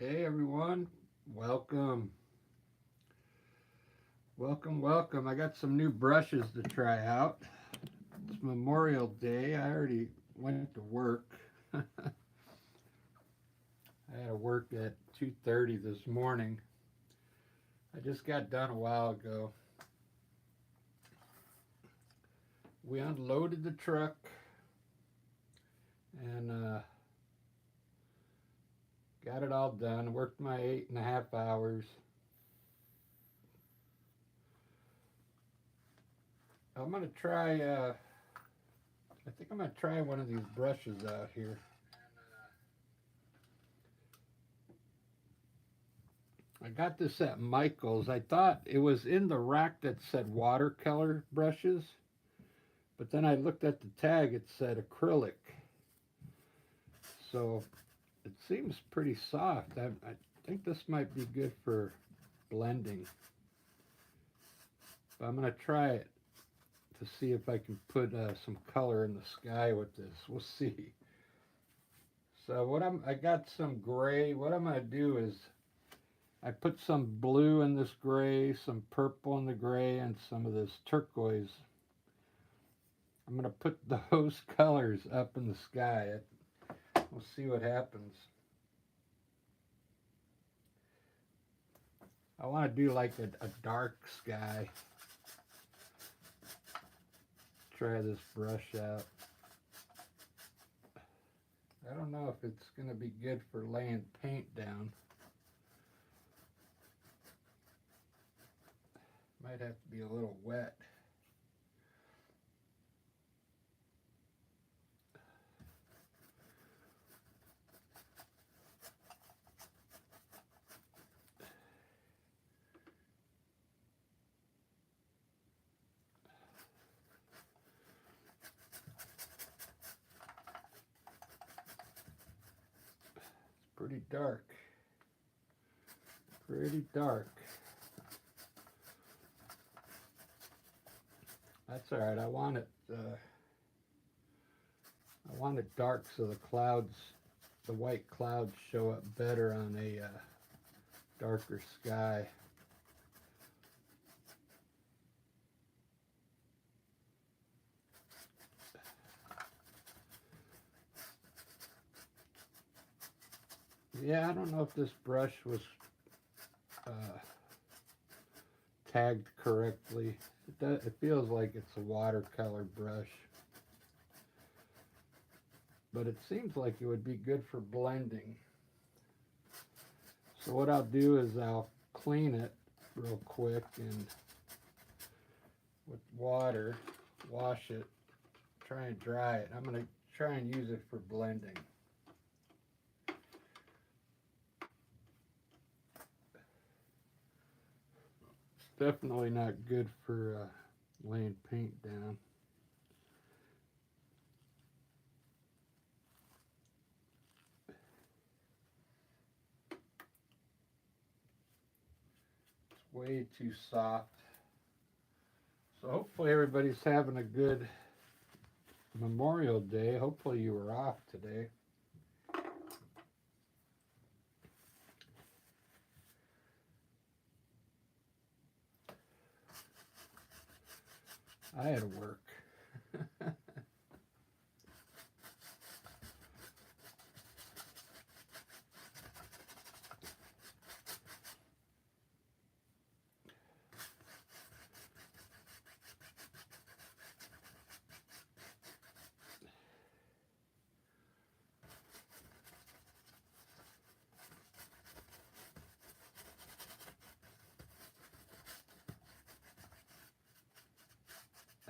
Hey everyone, welcome. Welcome. I got some new brushes to try out. It's Memorial Day. I already went to work. I had to work at 2:30 this morning. I just got done a while ago. We unloaded the truck and got it all done. Worked my 8.5 hours. I'm gonna try. I think I'm gonna try one of these brushes out here. I got this at Michael's. I thought it was in the rack that said watercolor brushes, but then I looked at the tag, it said acrylic. So it seems pretty soft. I think this might be good for blending. But I'm going to try it to see if I can put some color in the sky with this. We'll see. So I got some gray. What I'm going to do is I put some blue in this gray, some purple in the gray, and some of this turquoise. I'm going to put those colors up in the sky. We'll see what happens. I want to do like a dark sky. Try this brush out. I don't know if it's going to be good for laying paint down. Might have to be a little wet. It's pretty dark. Pretty dark. That's all right. I want it dark so the white clouds show up better on a darker sky. Yeah, I don't know if this brush was uh, tagged correctly. It feels like it's a watercolor brush. But it seems like it would be good for blending. So what I'll do is I'll clean it real quick and with water, wash it, try and dry it. I'm going to try and use it for blending. It's definitely not good for laying paint down. It's way too soft. So hopefully everybody's having a good Memorial Day. Hopefully you were off today. I had to work.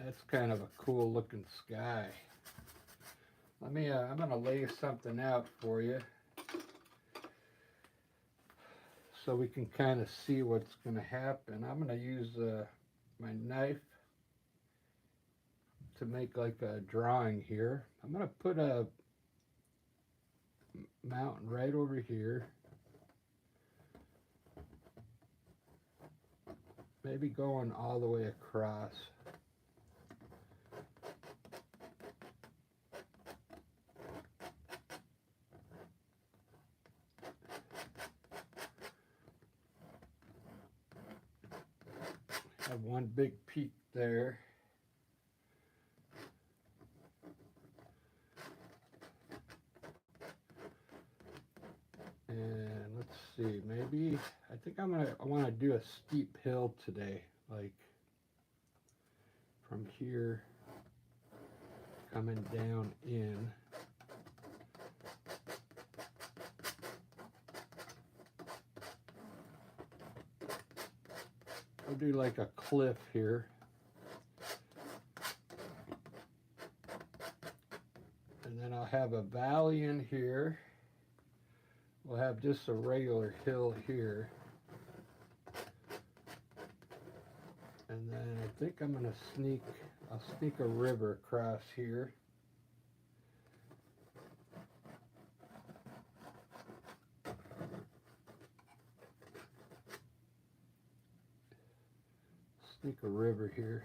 That's kind of a cool looking sky. I'm gonna lay something out for you so we can kind of see what's gonna happen. I'm gonna use my knife to make like a drawing here. I'm gonna put a mountain right over here. Maybe going all the way across. Have one big peak there. And let's see, maybe I think I want to do a steep hill today, like from here coming down in. I'll do like a cliff here. And then I'll have a valley in here. We'll have just a regular hill here. And then I think I'm going to I'll sneak a river across here. Sneak a river here.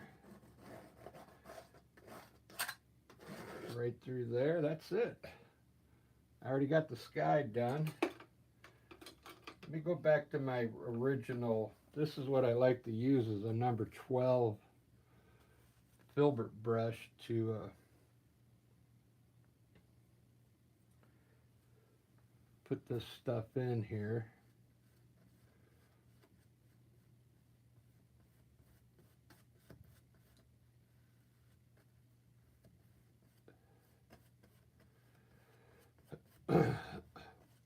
Right through there, that's it. I already got the sky done. Let me go back to my original. This is what I like to use as a number 12 filbert brush to put this stuff in here.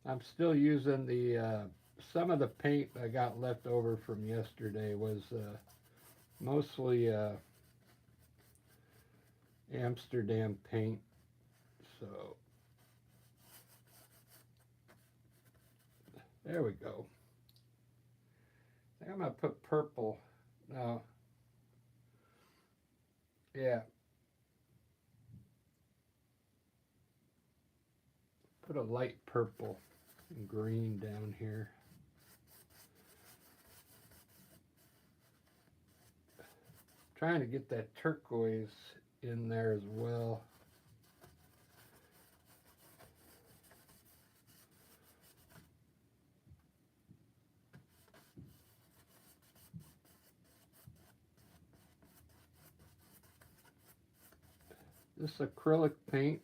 I'm still using the some of the paint I got left over from yesterday was mostly Amsterdam paint. So there we go. I think I'm gonna put purple now. Yeah. Put a light purple and green down here. Trying to get that turquoise in there as well. This acrylic paint.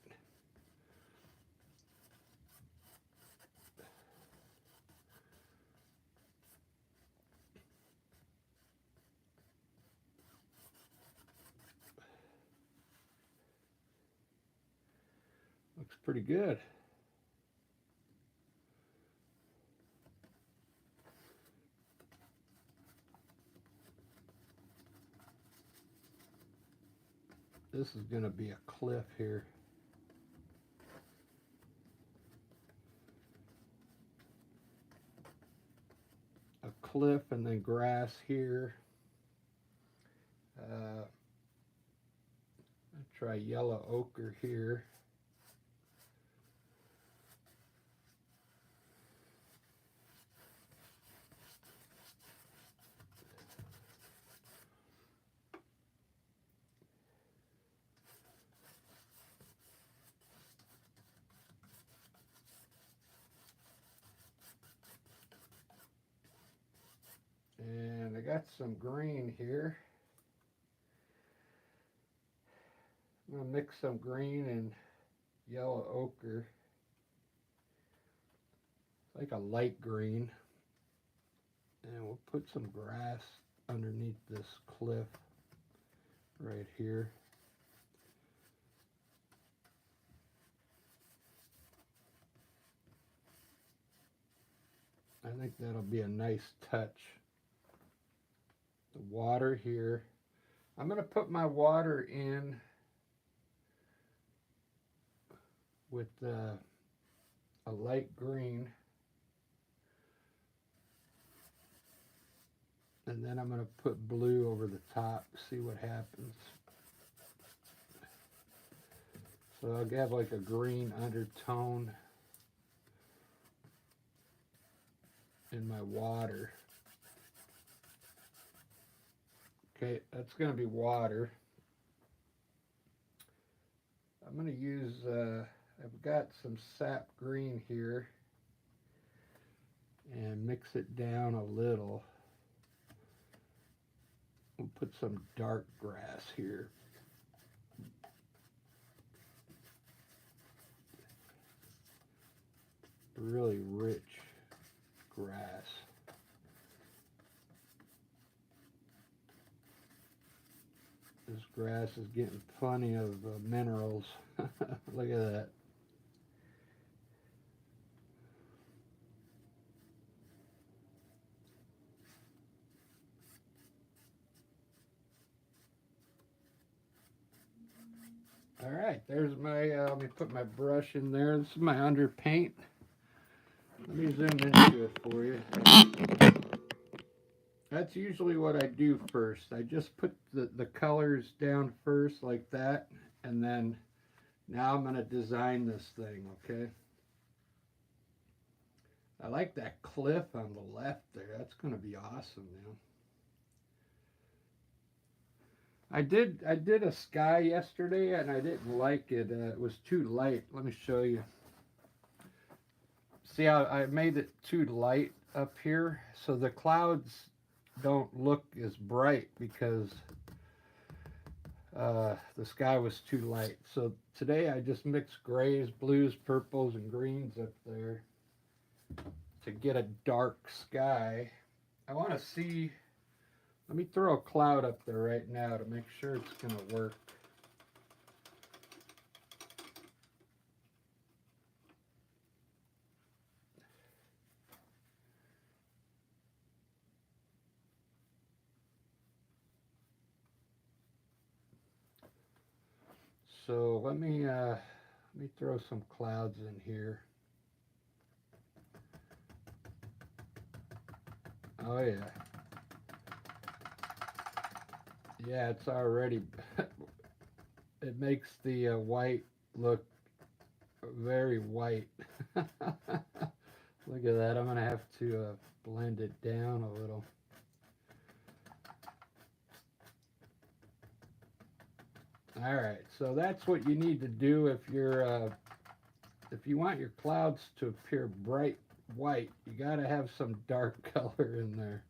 Looks pretty good. This is going to be a cliff here. A cliff and then grass here. I'll try yellow ochre here. And I got some green here. I'm going to mix some green and yellow ochre. It's like a light green. And we'll put some grass underneath this cliff right here. I think that'll be a nice touch. The water here. I'm going to put my water in with a light green. And then I'm going to put blue over the top, see what happens. So I'll have like a green undertone in my water. Okay, that's going to be water. I'm going to use, I've got some sap green here and mix it down a little. We'll put some dark grass here. Really rich grass. This grass is getting plenty of minerals. Look at that. All right, there's my, let me put my brush in there. This is my underpaint. Let me zoom into it for you. That's usually what I do first. I just put the colors down first like that, and then now I'm going to design this thing, okay? I like that cliff on the left there. That's going to be awesome now. I did a sky yesterday and I didn't like it. It was too light. Let me show you. See how I made it too light up here, so the clouds don't look as bright because the sky was too light. So today I just mixed grays, blues, purples, and greens up there to get a dark sky. I want to see, let me throw a cloud up there right now to make sure it's going to work. So let me throw some clouds in here. Oh yeah. Yeah, it's already, it makes the white look very white. Look at that. I'm going to have to blend it down a little. All right, so that's what you need to do if you want your clouds to appear bright white. You got to have some dark color in there,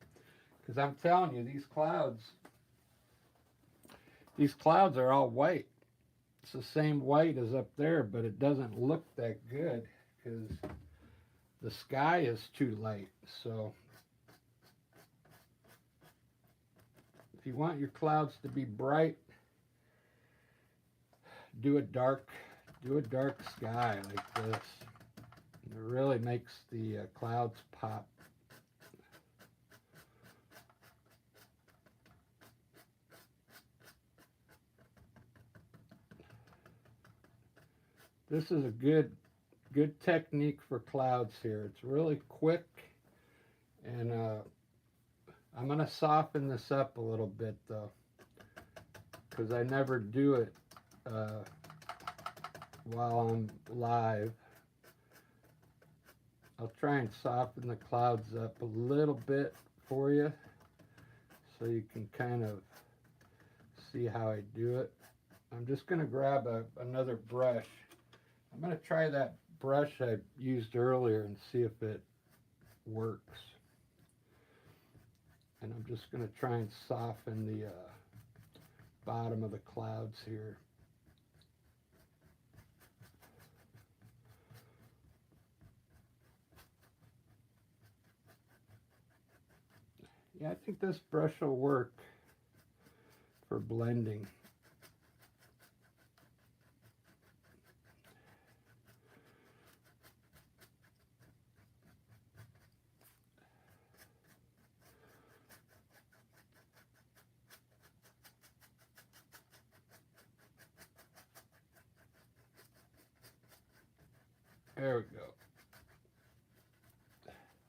because I'm telling you, these clouds are all white. It's the same white as up there, but it doesn't look that good because the sky is too light. So if you want your clouds to be bright, do a dark sky like this. It really makes the clouds pop. This is a good technique for clouds here. It's really quick, and I'm going to soften this up a little bit though, because I never do it while I'm live. I'll try and soften the clouds up a little bit for you so you can kind of see how I do it. I'm just going to grab another brush. I'm going to try that brush I used earlier and see if it works. And I'm just going to try and soften the bottom of the clouds here. Yeah, I think this brush will work for blending. There we go.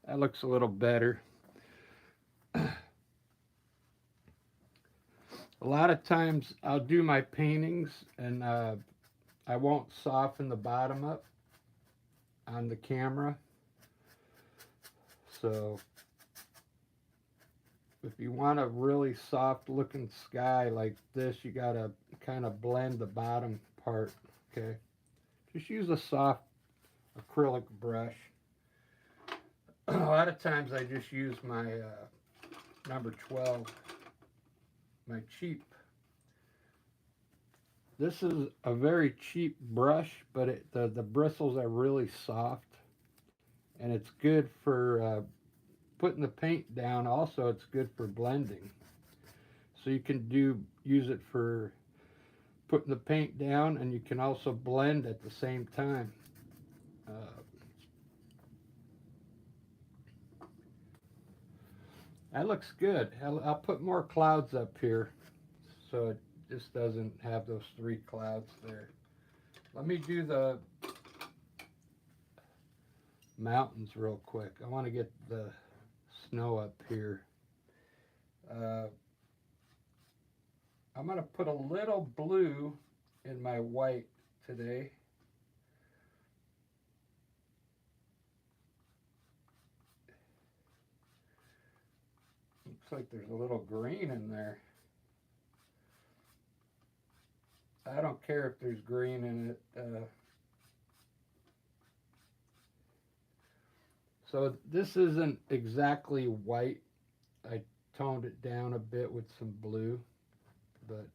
That looks a little better. A lot of times I'll do my paintings and I won't soften the bottom up on the camera. So if you want a really soft looking sky like this, you gotta kind of blend the bottom part, okay? Just use a soft acrylic brush. A lot of times I just use my number 12. my cheap. This is a very cheap brush, but the bristles are really soft, and it's good for putting the paint down. Also, it's good for blending. So you can use it for putting the paint down, and you can also blend at the same time. Uh, that looks good. I'll put more clouds up here so it just doesn't have those three clouds there. Let me do the mountains real quick. I want to get the snow up here. Uh, I'm going to put a little blue in my white today. Looks like there's a little green in there. I don't care if there's green in it. So this isn't exactly white. I toned it down a bit with some blue, but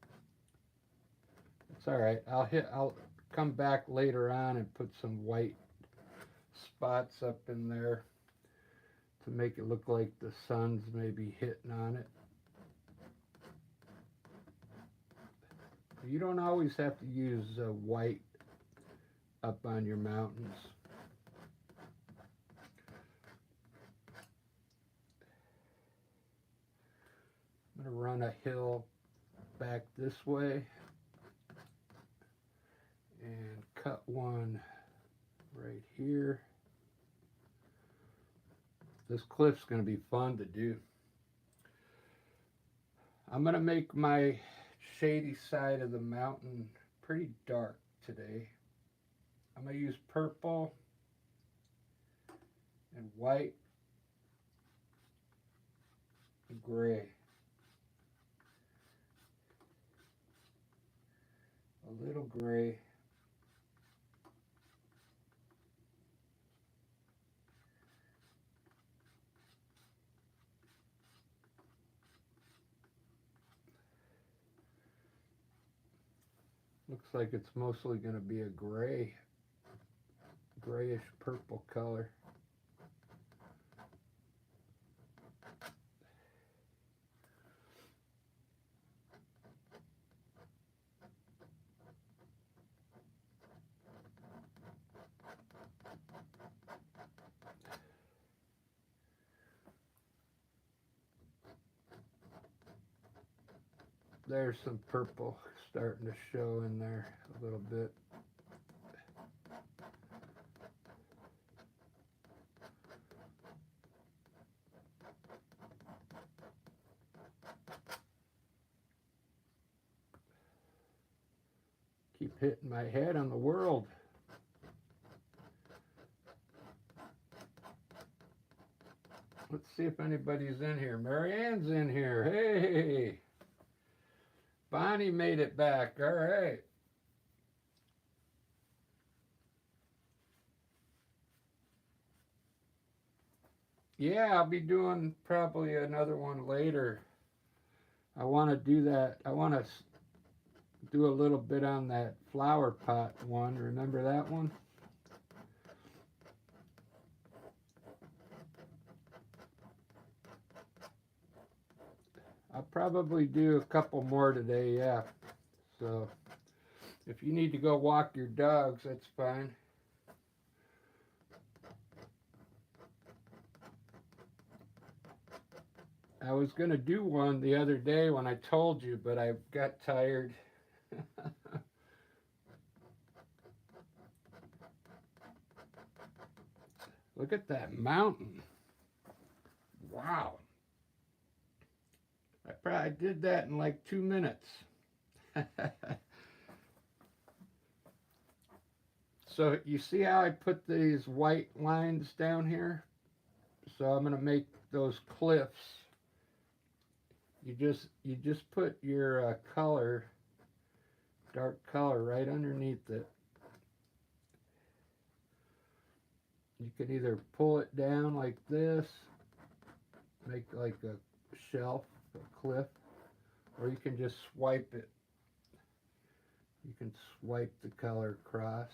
it's all right. I'll come back later on and put some white spots up in there to make it look like the sun's maybe hitting on it. You don't always have to use white up on your mountains. I'm going to run a hill back this way and cut one right here. This cliff's going to be fun to do. I'm going to make my shady side of the mountain pretty dark today. I'm going to use purple and white and gray. A little gray. Looks like it's mostly going to be a gray, grayish purple color. There's some purple starting to show in there a little bit. Keep hitting my head on the world. Let's see if anybody's in here. Marianne's in here. Hey! Bonnie made it back. All right. Yeah, I'll be doing probably another one later. I want to do that. I want to do a little bit on that flower pot one. Remember that one? I'll probably do a couple more today, yeah. So if you need to go walk your dogs, that's fine. I was going to do one the other day when I told you, but I got tired. Look at that mountain. Wow. I probably did that in like 2 minutes. So you see how I put these white lines down here? So I'm going to make those cliffs. You just put your color, dark color, right underneath it. You can either pull it down like this, make like a shelf, a cliff, or you can just swipe it. You can swipe the color across.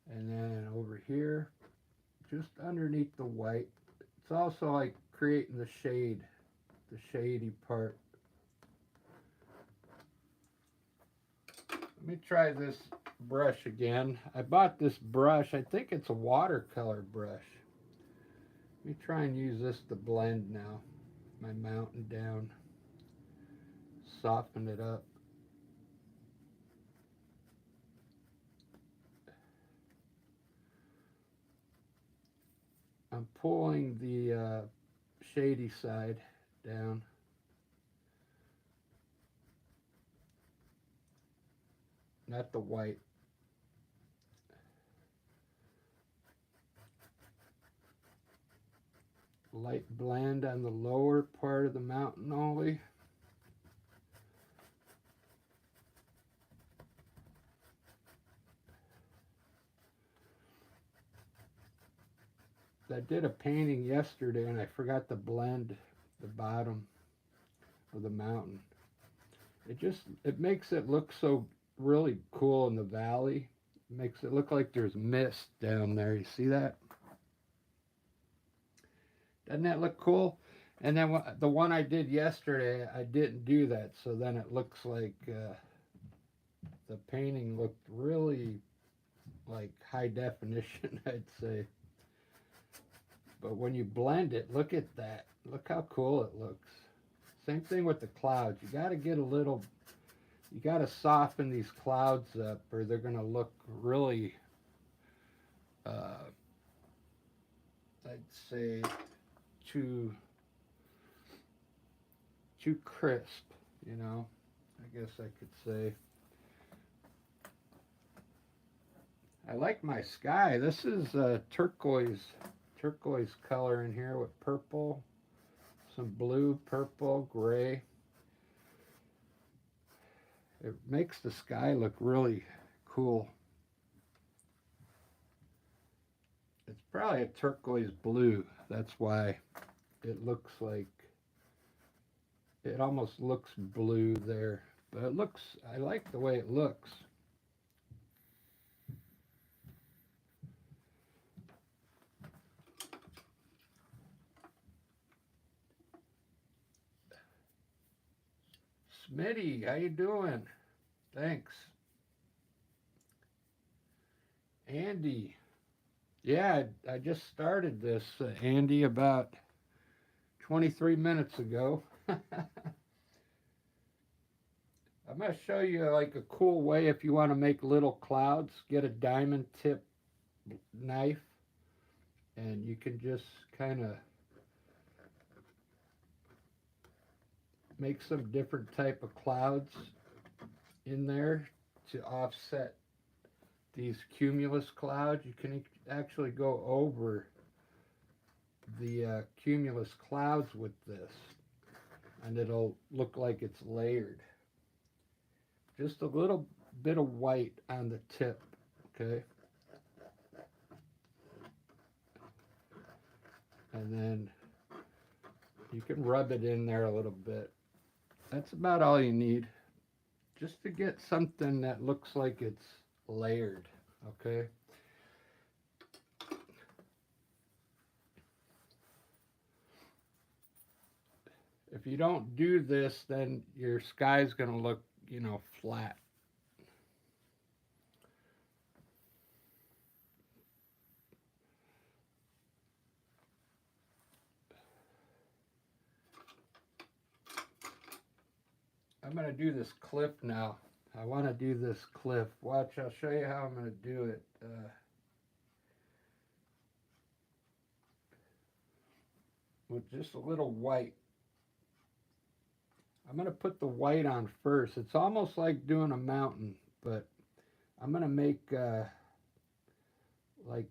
And then over here, just underneath the white, it's also like creating the shade, the shady part. Let me try this brush again. I bought this brush. I think it's a watercolor brush. Let me try and use this to blend now. My mountain down. Soften it up. I'm pulling the shady side down. Not the white. Light blend on the lower part of the mountain only. I did a painting yesterday and I forgot to blend the bottom of the mountain. It makes it look so really cool in the valley. It makes it look like there's mist down there. You see that? Doesn't that look cool? And then the one I did yesterday, I didn't do that. So then it looks like the painting looked really like high definition, I'd say. But when you blend it, look at that. Look how cool it looks. Same thing with the clouds. You got to get a little, you got to soften these clouds up or they're going to look really, I'd say, too crisp, you know, I guess I could say. I like my sky. This is turquoise color in here with purple, some blue, purple, gray. It makes the sky look really cool. It's probably a turquoise blue. That's why it looks like, it almost looks blue there. But it looks, I like the way it looks. Smitty, how you doing? Thanks. Andy. Yeah, I just started this, Andy, about 23 minutes ago. I'm going to show you like a cool way if you want to make little clouds. Get a diamond tip knife and you can just kind of make some different type of clouds in there to offset these cumulus clouds. You can actually go over the cumulus clouds with this and it'll look like it's layered. Just a little bit of white on the tip, okay? And then you can rub it in there a little bit. That's about all you need, just to get something that looks like it's layered, okay? If you don't do this, then your sky's going to look, you know, flat. I'm going to do this cliff now. I want to do this cliff. Watch, I'll show you how I'm going to do it. With just a little white. I'm going to put the white on first. It's almost like doing a mountain, but I'm going to make like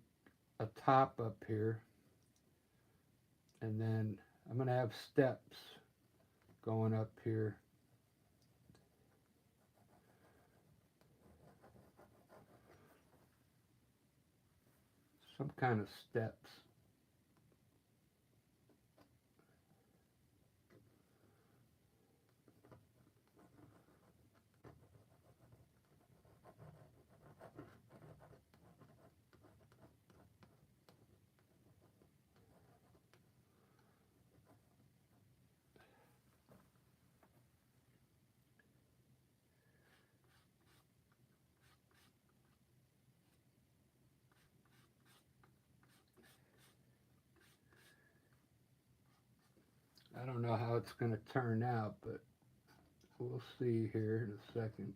a top up here. And then I'm going to have steps going up here. Some kind of steps. I don't know how it's going to turn out, but we'll see here in a second.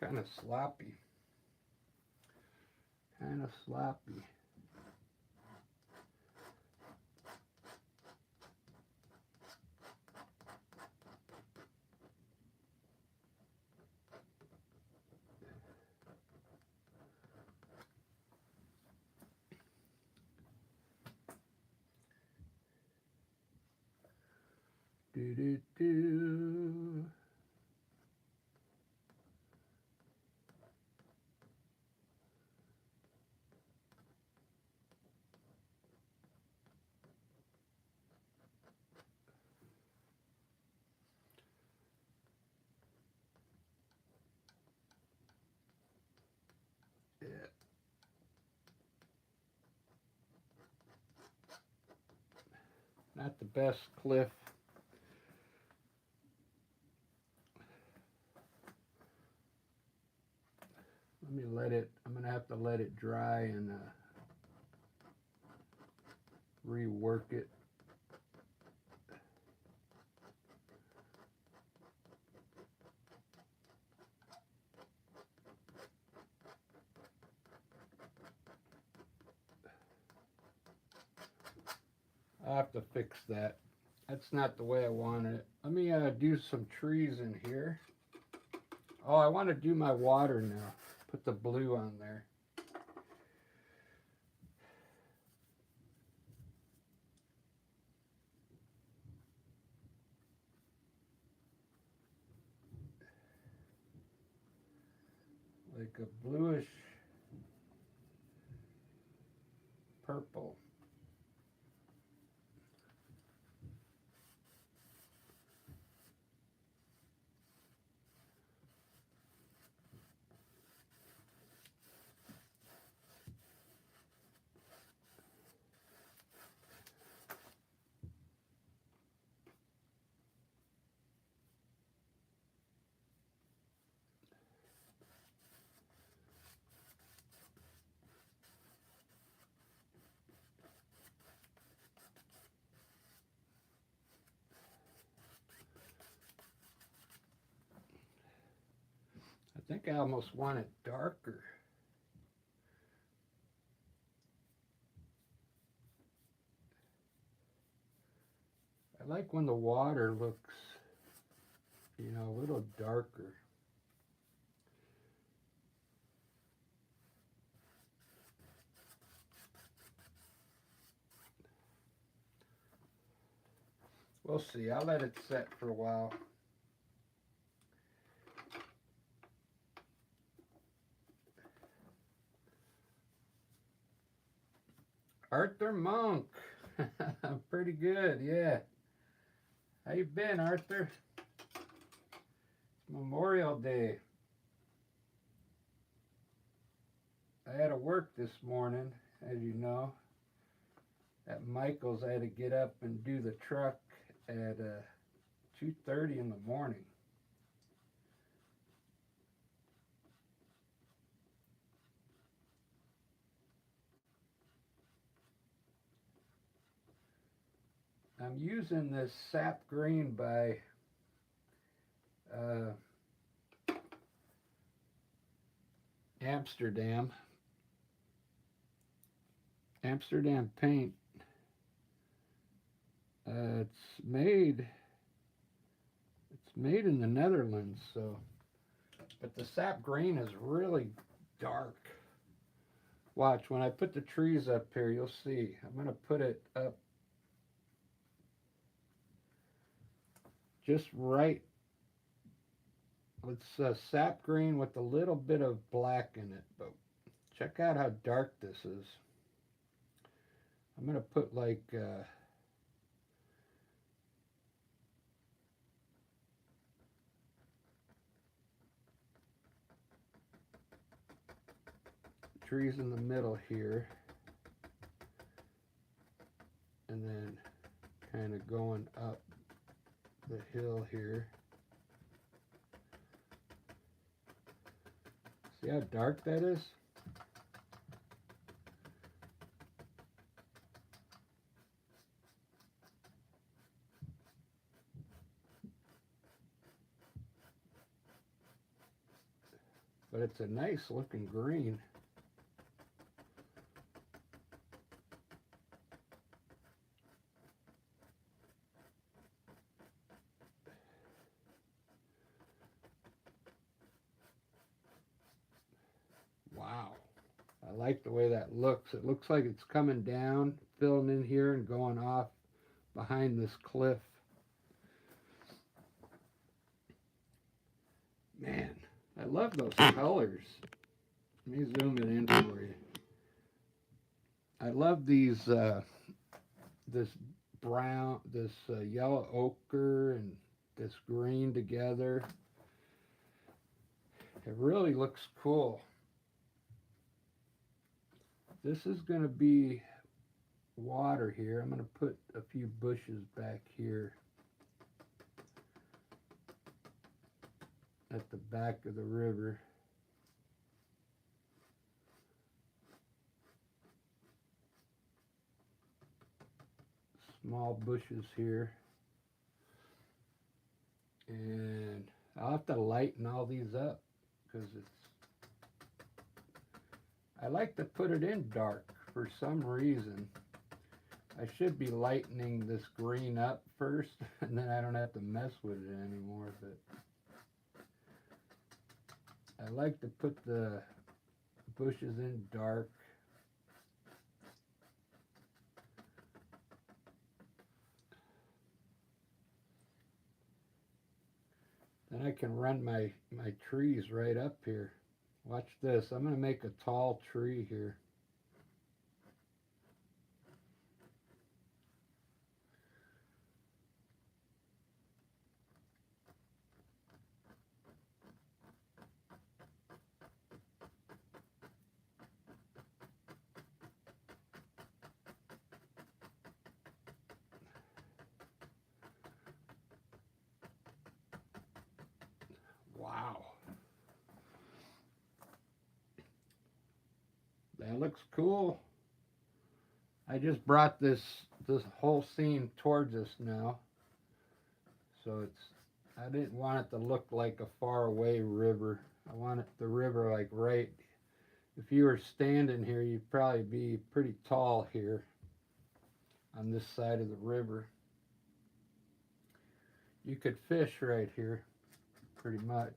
Kind of sloppy. Kind of sloppy. Do do do. Yeah. Not the best cliff. Let me let it, I'm going to have to let it dry and rework it. I'll have to fix that. That's not the way I wanted it. Let me do some trees in here. Oh, I want to do my water now. Put the blue on there. Like a bluish purple. I think I almost want it darker. I like when the water looks, a little darker. We'll see. I'll let it set for a while. Arthur Monk. Pretty good, yeah. How you been, Arthur? Memorial Day. I had to work this morning, as you know. At Michael's, I had to get up and do the truck at 2:30 in the morning. I'm using this sap green by uh, Amsterdam paint. It's made in the Netherlands, so, but the sap green is really dark. Watch, when I put the trees up here, you'll see. I'm going to put it up just right. It's sap green with a little bit of black in it, but check out how dark this is. I'm going to put like trees in the middle here, and then kind of going up the hill here. See how dark that is? But it's a nice looking green. Wow. I like the way that looks. It looks like it's coming down, filling in here and going off behind this cliff. Man, I love those colors. Let me zoom it in for you. I love these, this brown, this yellow ochre and this green together. It really looks cool. This is going to be water here. I'm going to put a few bushes back here at the back of the river. Small bushes here. And I'll have to lighten all these up because I like to put it in dark for some reason. I should be lightening this green up first, and then I don't have to mess with it anymore, but I like to put the bushes in dark. Then I can run my trees right up here. Watch this. I'm going to make a tall tree here. Wow. That looks cool. I just brought this whole scene towards us now. So I didn't want it to look like a far away river. I want the river like right. If you were standing here, you'd probably be pretty tall here on this side of the river. You could fish right here, pretty much.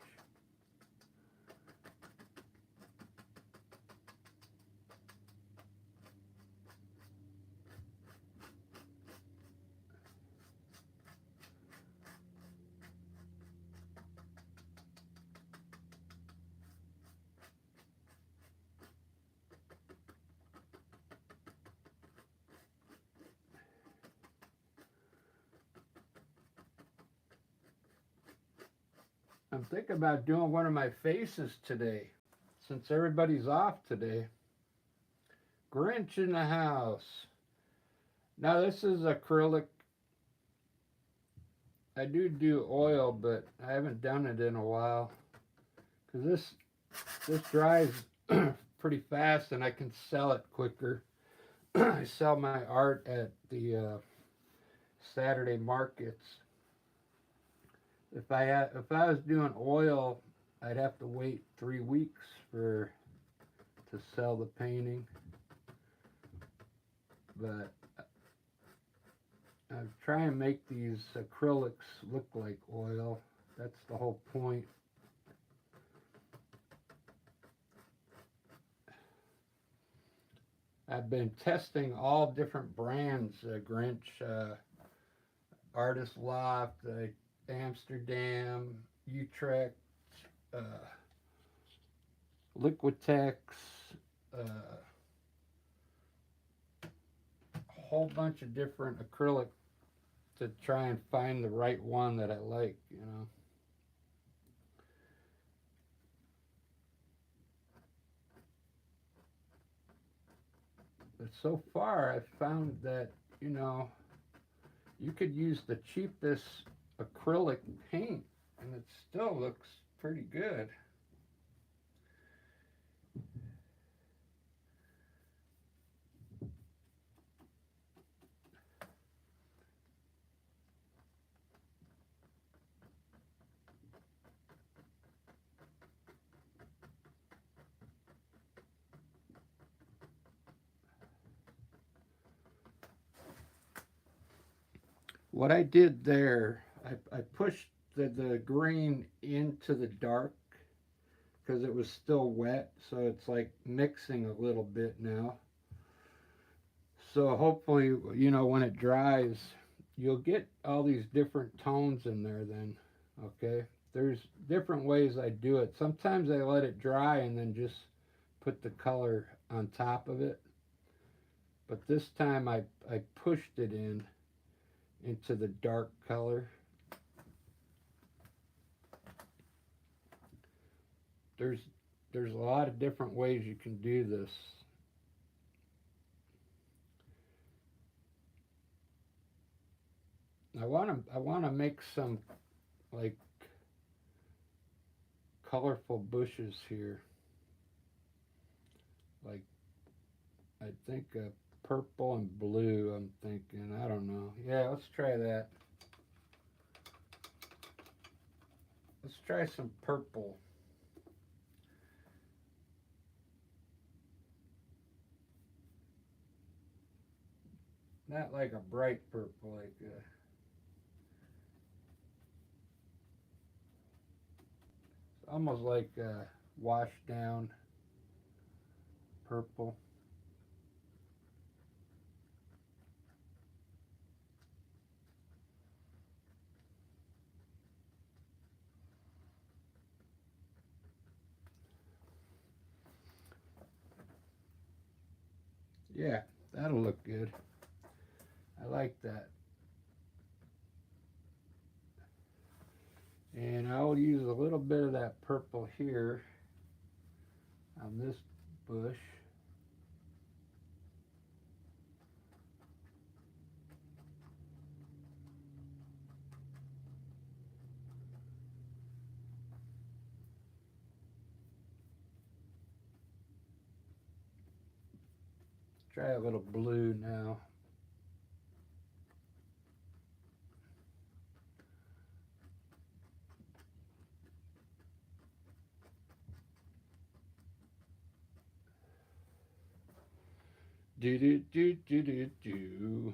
I'm thinking about doing one of my faces today, since everybody's off today. Grinch in the house. Now this is acrylic. I do oil, but I haven't done it in a while, because this dries pretty fast and I can sell it quicker. I sell my art at the Saturday markets. If I was doing oil, I'd have to wait 3 weeks to sell the painting. But try and make these acrylics look like oil. That's the whole point. I've been testing all different brands, Grinch, Artist Loft, Amsterdam, Utrecht, uh, Liquitex, a whole bunch of different acrylic to try and find the right one that I like, you know. But so far, I've found that, you know, you could use the cheapest acrylic paint and it still looks pretty good. What I did there, I pushed the green into the dark because it was still wet, so it's like mixing a little bit now. So hopefully, you know, when it dries, you'll get all these different tones in there then, okay? There's different ways I do it. Sometimes I let it dry and then just put the color on top of it. But this time I pushed it into the dark color. There's there's a lot of different ways you can do this. I want to make some like colorful bushes here. Like I think purple and blue. I'm thinking. I don't know. Yeah, let's try that. Let's try some purple. Not like a bright purple, like almost like washed down purple. Yeah, that'll look good. I like that. And I'll use a little bit of that purple here on this bush. Try a little blue now. Do do do do do do.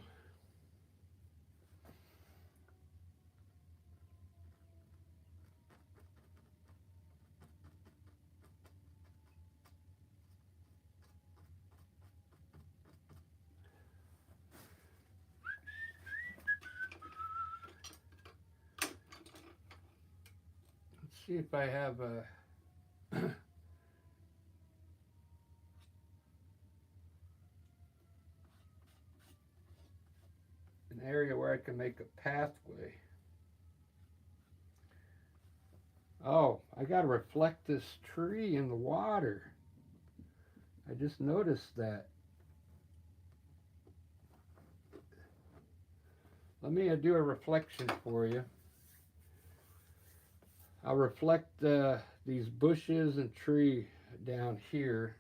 Let's see if I have an area where I can make a pathway. Oh, I gotta reflect this tree in the water. I just noticed that. Let me do a reflection for you. I'll reflect these bushes and tree down here.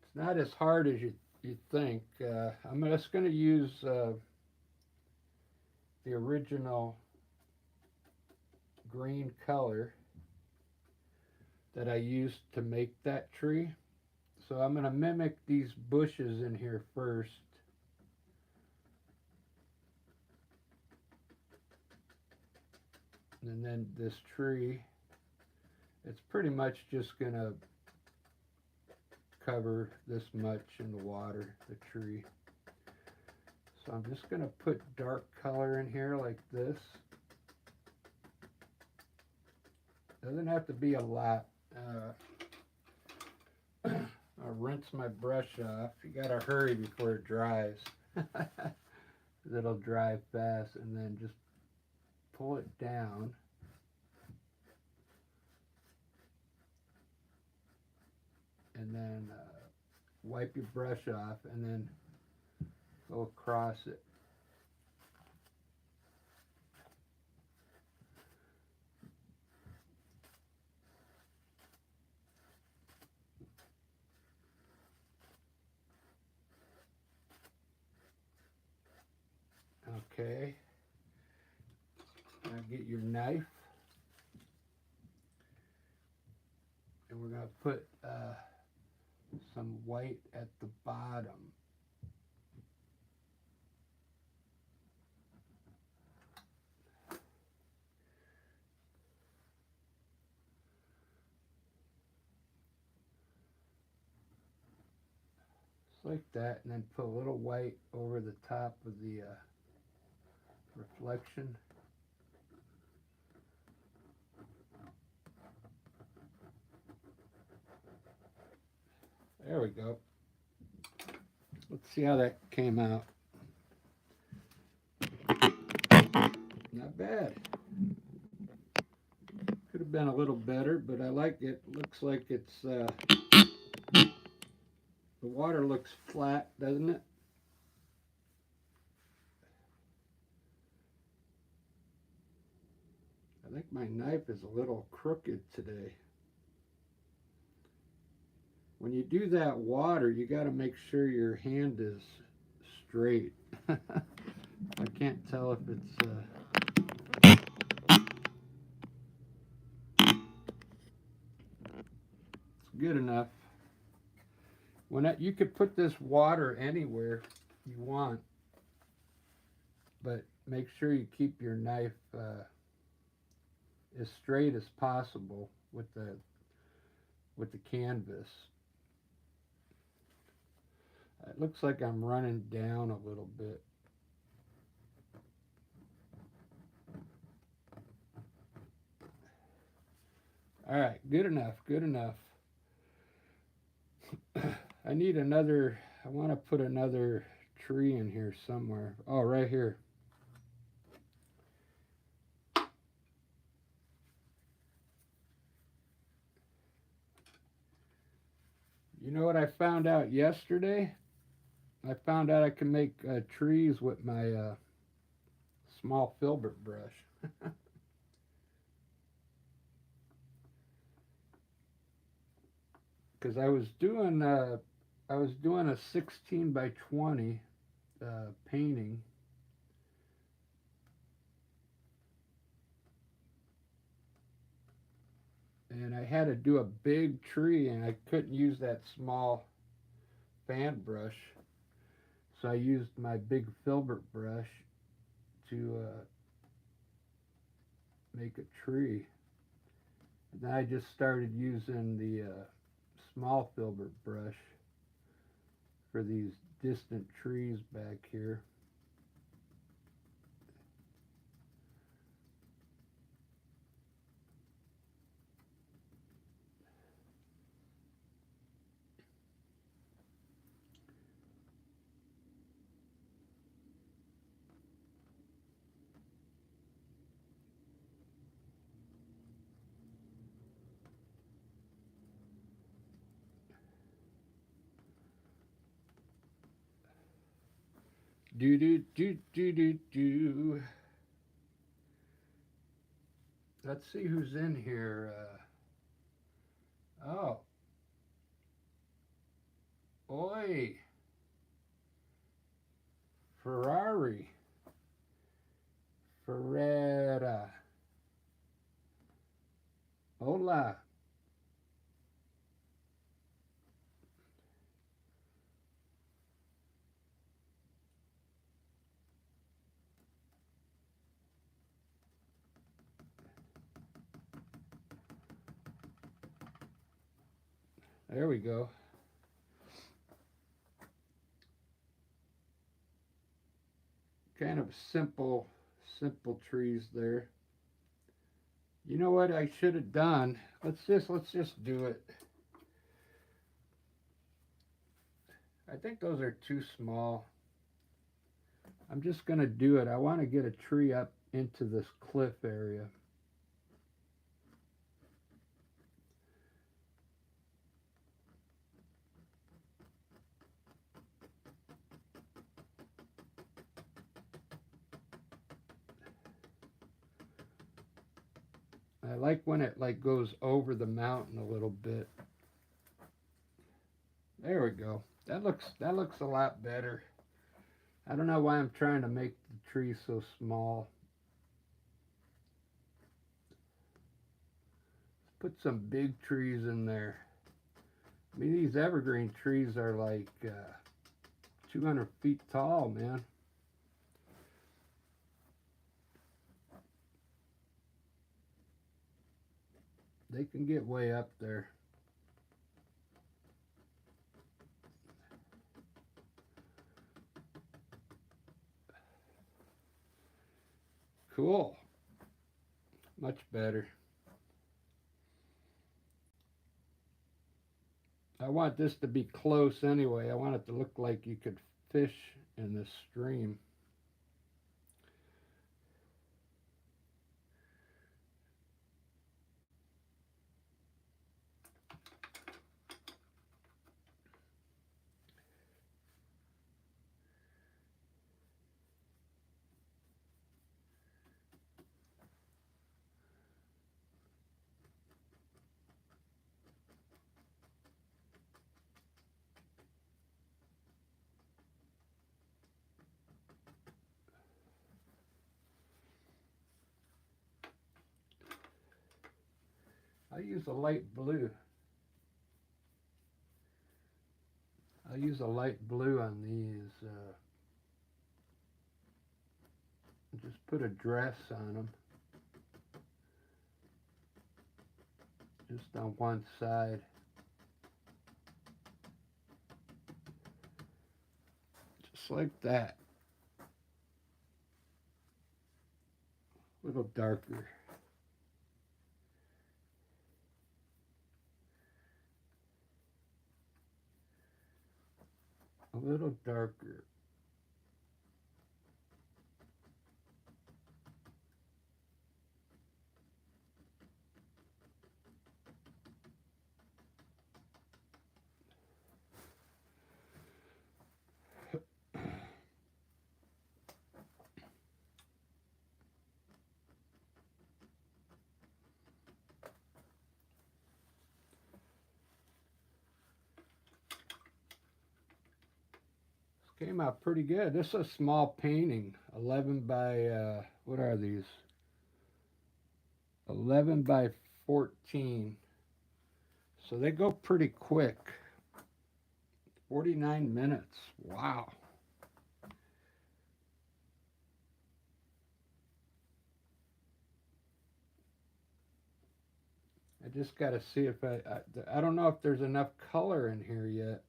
It's not as hard as you think. I'm just going to use the original green color that I used to make that tree. So I'm going to mimic these bushes in here first. And then this tree, it's pretty much just going to cover this much in the water, the tree. So I'm just going to put dark color in here like this. Doesn't have to be a lot. I'll rinse my brush off. You gotta hurry before it dries. It'll dry fast, and then just pull it down. And then wipe your brush off, and then go across it. Okay. Now get your knife, and we're going to put some white at the bottom. Just like that, and then put a little white over the top of the reflection. There we go. Let's see how that came out. Not bad. Could have been a little better, but I like it. Looks like it's, the water looks flat, doesn't it? I think my knife is a little crooked today. When you do that water, you got to make sure your hand is straight. I can't tell if it's good enough. You could put this water anywhere you want, but make sure you keep your knife as straight as possible with the canvas. It looks like I'm running down a little bit. All right, good enough, good enough. I need another, I want to put another tree in here somewhere. Oh, right here. You know what I found out yesterday? I found out I can make trees with my small filbert brush. Because I was doing a 16 by 20 painting, and I had to do a big tree, and I couldn't use that small fan brush, so I used my big filbert brush to make a tree. And then I just started using the small filbert brush for these distant trees back here. Do do do do do do. Let's see who's in here. Oh, oi, Ferrari, Ferrera, hola. There we go. Kind of simple trees there. You know what I should have done? Let's just do it. I think those are too small. I'm just gonna do it. I want to get a tree up into this cliff area. I like when it like goes over the mountain a little bit. There we go. That looks a lot better. I don't know why I'm trying to make the tree so small. Let's put some big trees in there. I mean, these evergreen trees are like 200 feet tall, man. They can get way up there. Cool. Much better. I want this to be close anyway. I want it to look like you could fish in this stream. I use a light blue. I use a light blue on these. Just put a dress on them. Just on one side. Just like that. A little darker. A little darker. Came out pretty good. This is a small painting, 11 by, what are these? 11 by 14. So they go pretty quick. 49 minutes. Wow. I just got to see if I don't know if there's enough color in here yet.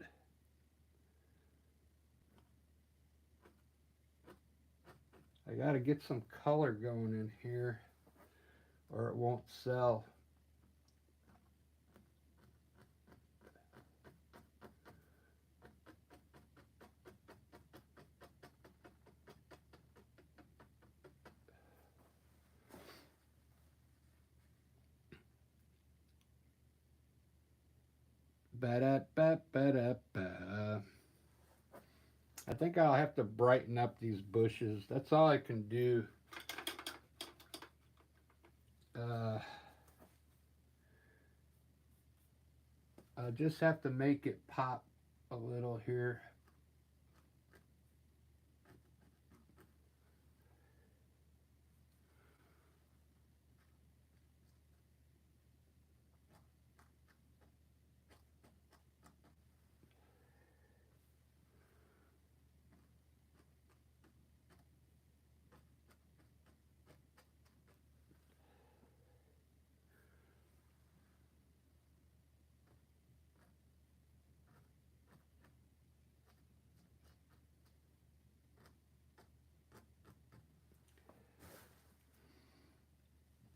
I got to get some color going in here or it won't sell. Ba-da-ba-ba-da-ba. I think I'll have to brighten up these bushes. That's all I can do. I'll just have to make it pop a little here.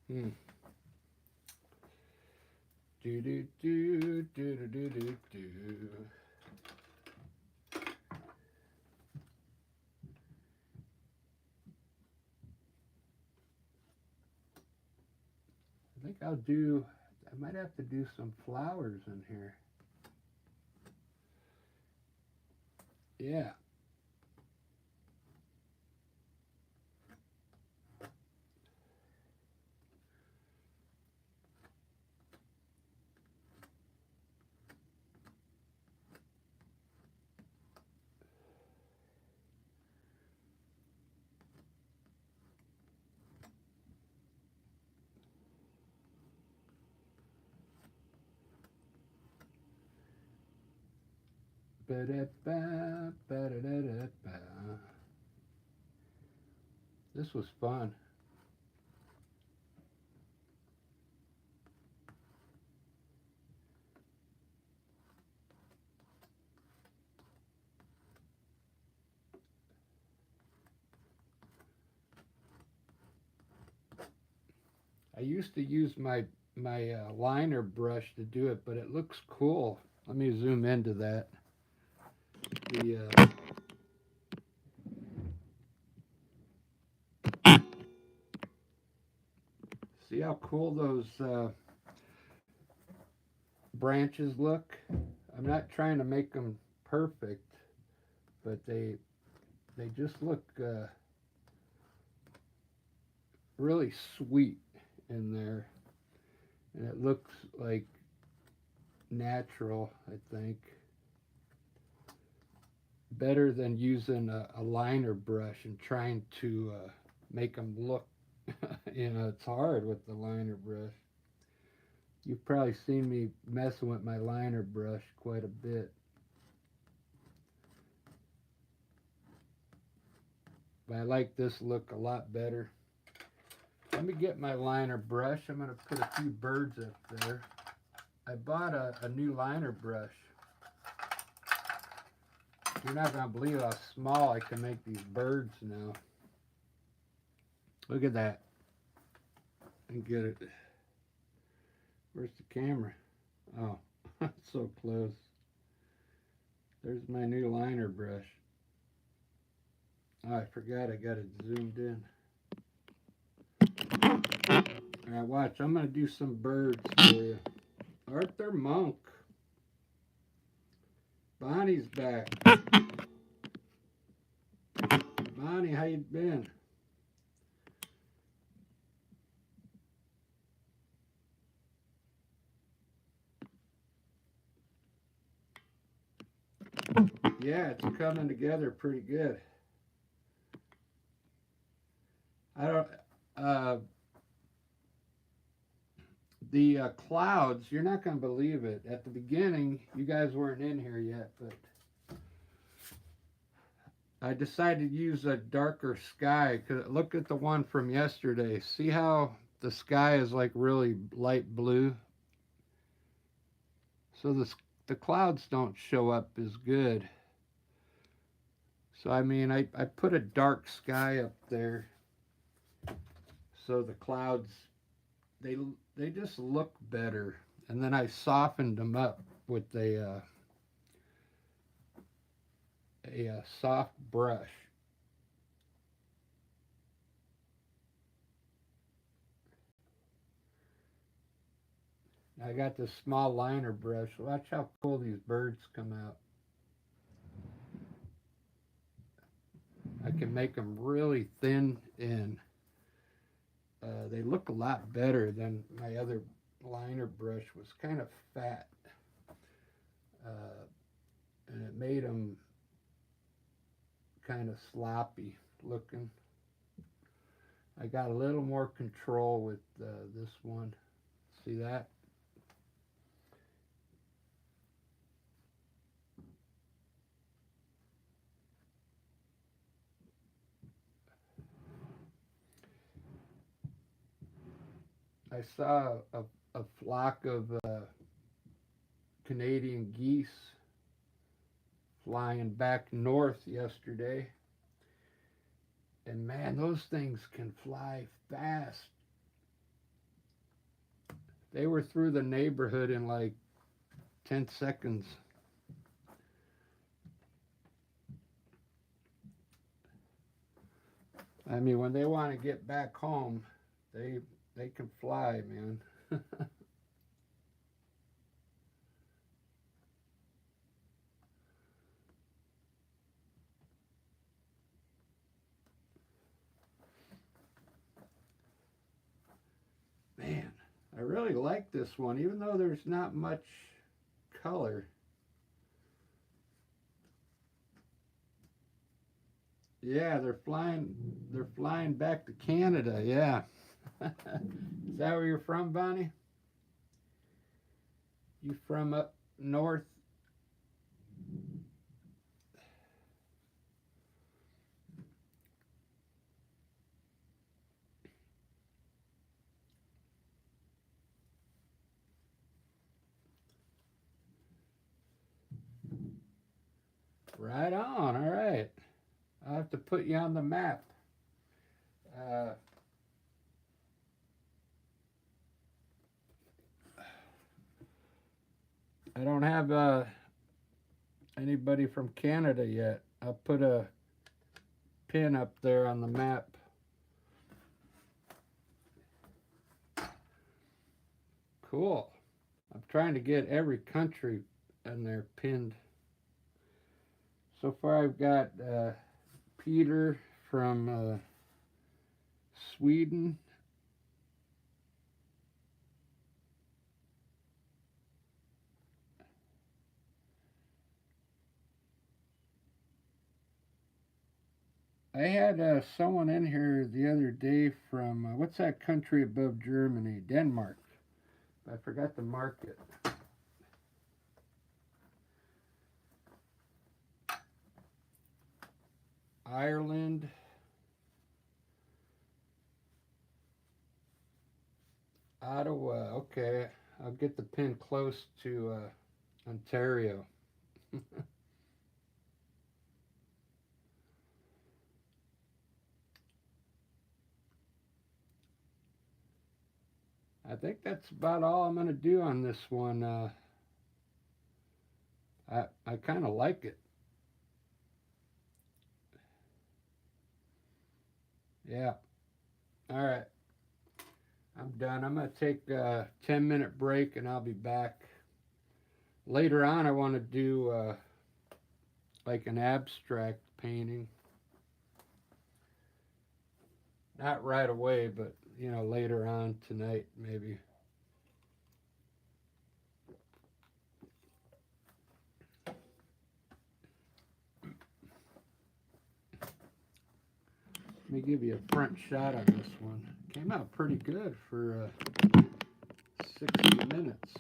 Hmm. Do do do do do do do do. I think I'll do. I might have to do some flowers in here. Yeah. Ba-da-ba, ba-da-da-da-ba. This was fun. I used to use my liner brush to do it, but it looks cool. Let me zoom into that. The See how cool those branches look? I'm not trying to make them perfect, but they just look really sweet in there, and it looks like natural. I think better than using a liner brush and trying to make them look. It's hard with the liner brush. You've probably seen me messing with my liner brush quite a bit. But I like this look a lot better. Let me get my liner brush. I'm going to put a few birds up there. I bought a new liner brush. You're not going to believe how small I can make these birds now. Look at that. And get it. Where's the camera? Oh, so close. There's my new liner brush. Oh, I forgot I got it zoomed in. Alright, watch. I'm going to do some birds for you. Arthur Monk. Bonnie's back. Bonnie, how you been? Yeah, it's coming together pretty good. I don't. Uh, the clouds, you're not going to believe it. At the beginning, you guys weren't in here yet, but I decided to use a darker sky. Cause look at the one from yesterday. See how the sky is like really light blue? So the clouds don't show up as good. So I mean, I put a dark sky up there, so the clouds they they just look better. And then I softened them up with a soft brush. I got this small liner brush. Watch how cool these birds come out. I can make them really thin, and they look a lot better than my other liner brush was kind of fat. Uh, and it made them kind of sloppy looking. I got a little more control with this one. See that? I saw a flock of Canadian geese flying back north yesterday. And man, those things can fly fast. They were through the neighborhood in like 10 seconds. I mean, when they want to get back home, they can fly, man. Man, I really like this one, even though there's not much color. Yeah, they're flying. They're flying back to Canada. Yeah. Is that where you're from, Bonnie? You from up north? Right on. All right. I'll have to put you on the map. Uh, I don't have anybody from Canada yet. I'll put a pin up there on the map. Cool. I'm trying to get every country in there pinned. So far, I've got Peter from Sweden. I had someone in here the other day from what's that country above Germany? Denmark. I forgot to mark it. Ireland. Ottawa. Okay, I'll get the pin close to Ontario. I think that's about all I'm going to do on this one. I kind of like it. Yeah. All right. I'm done. I'm going to take a 10-minute break and I'll be back. Later on, I want to do like an abstract painting. Not right away, but later on tonight, maybe. Let me give you a front shot on this one. Came out pretty good for 60 minutes.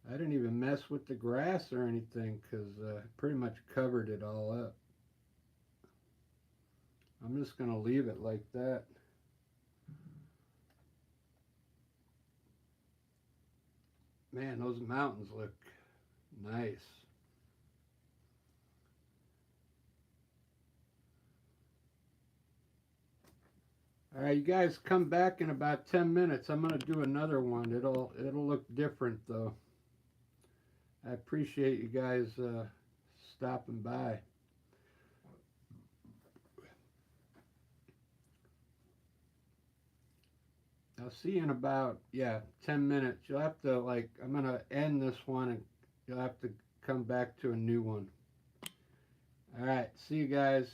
I didn't even mess with the grass or anything because I pretty much covered it all up. I'm just going to leave it like that. Man, those mountains look nice. All right, you guys come back in about 10 minutes. I'm going to do another one. It'll look different though. I appreciate you guys stopping by. I'll see you in about 10 minutes. You'll have to I'm going to end this one and you'll have to come back to a new one. All right, see you guys.